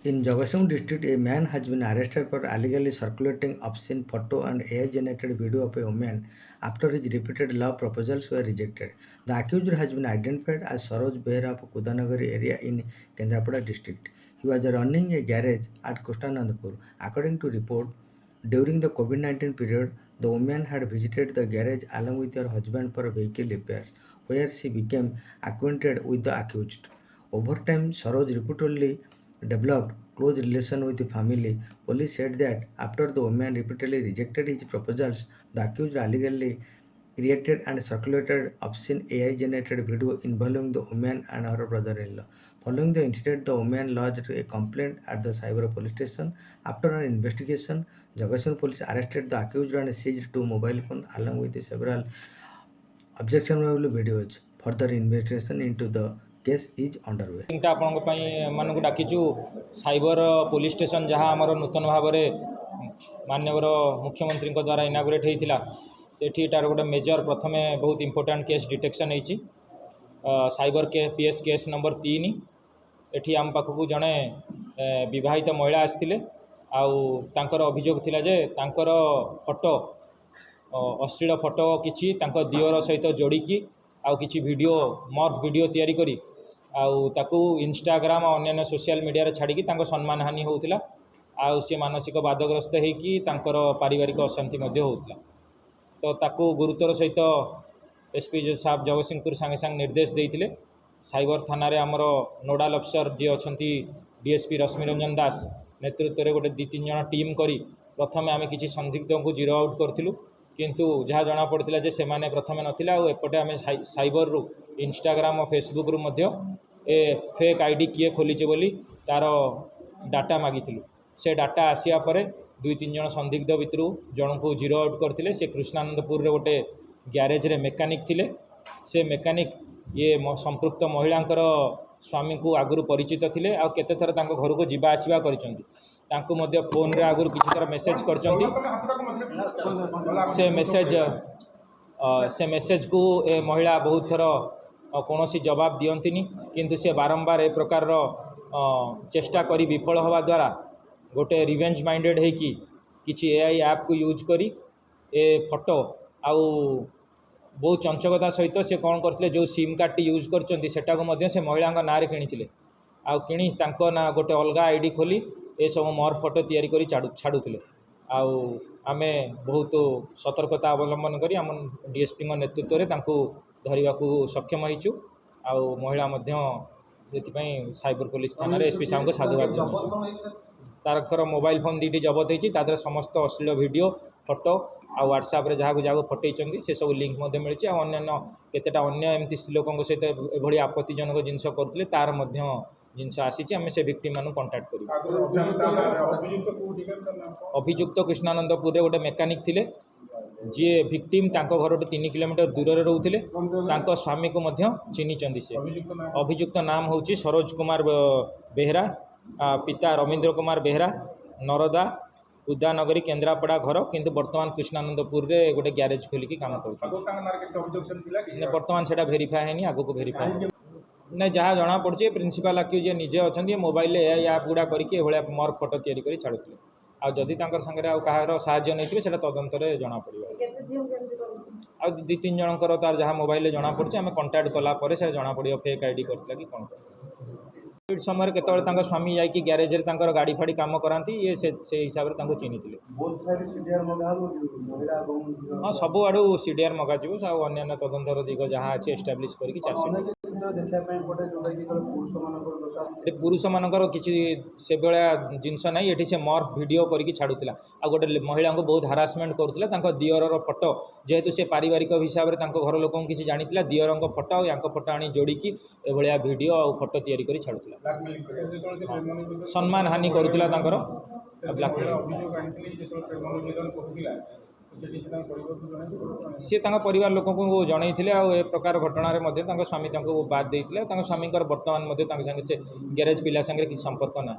In Jagasing district, a man has been arrested for illegally circulating obscene photo and AI-generated video of a woman after his repeated love proposals were rejected. The accused has been identified as Saroj Behra of Kudanagari area in Kendrapada district. He was running a garage at Kushanandapur. According to report, during the COVID-19 period, the woman had visited the garage along with her husband for vehicle repairs, where she became acquainted with the accused. Over time, Saroj reportedly developed close relation with the family. Police said that after the woman repeatedly rejected his proposals, the accused allegedly created and circulated obscene AI-generated video involving the woman and her brother-in-law. Following the incident, the woman lodged a complaint at the Cyber police station. After an investigation, Jagatsinghpur police arrested the accused and seized two mobile phones along with several objectionable videos. Further investigation into the case is underway. आपको डाकिचु cyber police station जहाँ आमर नूतन भाव मानवर मुख्यमंत्री द्वारा inaugurate होता सेठार गोटे major प्रथम बहुत इंपोर्टाट केस डिटेक्शन होती साइबर के पीएस केस नंबर 3 एठी आम पाखक जड़े विवाहित महिला आसते आउर अभियोग थिला जे तांकर फोटो अश्लील फोटो किछि दियर सहित जोड़िकी आउ किछि वीडियो मर्फ वीडियो तैयारी करी आउ ताकू इंस्टाग्राम और अन्य सोशल मीडिया रे छाड़ी सम्मान हानि होउतिला आउ से मानसिक बादग्रस्त होइकी तांकर पारिवारिक अशांति मध्य होउतिला तो ताकू गुरुतर सहित एसपी साहब जगतसिंहपुर सांगे सांगे निर्देश देइतिले साइबर थाना रे हमर नोडाल अफसर जी अछंती डीएसपी रश्मि रंजन दास नेतृत्व रे गोटे 2-3 जन टीम करी प्रथम आम किसी संदिग्ध को जीरो आउट करूँ किंतु जहाँ जना पड़ा जे से माने प्रथम नथिला आ एपटे आम साइबर रु इंस्टाग्राम और फेसबुक रु मध्य ए फेक आईडी किए खोलीचे बोली तार डाटा मागिलु से डाटा आसिया परे 2-3 जन संदिग्ध भितर जन को जीरो आउट करते से कृष्णानंदपुर रे गोटे ग्यारेज रे मेकानिक थिले से मेकानिक ये संपृक्त महिलांकर स्वामी को आगुरी परिचित थिले आ केते थर तांको घर को जीवा आसिबा करिसंती तांको मध्य फोन रे आगुरी किछि थर मेसेज करचंती से मेसेज को ए महिला बहुत थर कौन जवाब दियंतिनी किंतु से बारंबार ए प्रकार चेष्टा करी विफल हवा द्वारा गोटे रिवेंज माइंडेड है कि किछि एआई ऐप को यूज करी ए फोटो आउ बहुत चंचकता सहित से कौन करते जो सिम कार्ड टी यूज कर से महिला ना किणी आउ किणी ना गोटे अलग आईडी खोली ए सब मोर फोटो तैयारी करी छाड़ुले आउ आमे बहुत सतर्कता अवलंबन करी आम डीएसपी नेतृत्व में धरने को सक्षम होइचु आउ महिला साइबर पुलिस थाना एसपी साहब को साधुवाद तार मोबाइल फोन 2टी जबत होती समस्त अश्लील वीडियो फोटो आ व्हाट्सएप रे जहाँ को फटई से सब लिंक मिली अन्य केतेटा अन्य एमती लोकों सहित एभली आपत्तिजनक जिनस करते तार जिनस आसी आम से विक्टिम मानू कंटाक्ट कर अभियुक्त कृष्णानंदपुर रे गोटे मेकानिक थिले जी विक्टिम घर 3 किलोमीटर दूर में रोते स्वामी को चिन्हिंट से अभियुक्त नाम हूँ सरोज कुमार बेहरा पिता रवींद्र कुमार बेहरा नरदा उदानगरी केन्द्रापड़ा घर किंतु वर्तमान कृष्णानंदपुर रे गोटे ग्यारेज खोलिकी काम कर बर्तमान से भेरीफाए है आगो को भेरीफाए ना जहाँ जना पड़ी प्रिंसिपाल आक्यूज निजे अच्छा मोबाइल एआई ऐप गुड़ा करके मोर फोटो तैयारी कर छाड़ुले आदि सागर आउ कहार साहाय्य नहीं से तदंत जना पड़ा 2-3 जनकर तार जहाँ मोबाइल जना पड़ी आम कंटाक्ट कलापर से जना पड़ो फेक आईडी करता कि कौन कर समय केतବେଳେ स्वामी जाकि ग्यारेज रे गाड़ी फाड़ी काम कराती ये से हिसाब से चिन्हित हाँ सब आड़ू सीडीआर मगाଯିव अन्य तदंतर दिग जहाँ अच्छे एस्टाब्लीश कर पुरुष मानकर किसी से भाया जिनस ना ये से मर्फ वीडियो करके छाड़ूला आ गोटे महिला को बहुत हारासमेंट करूला दियर फोटो जेहेतु से पारिवारिक हिसाब से घर लोक किसी जानी दियर फोटो और या फोटो आनी जोड़िकी एभलिया वीडियो और फोटो तैयारी कर छाड़ूला सम्मान हानि करूला सी परिवार लोक को जनई आ प्रकार घटना स्वामी बाद देते स्वामी वर्तमान से ग्यारेज पिला संगे किसी संपर्क ना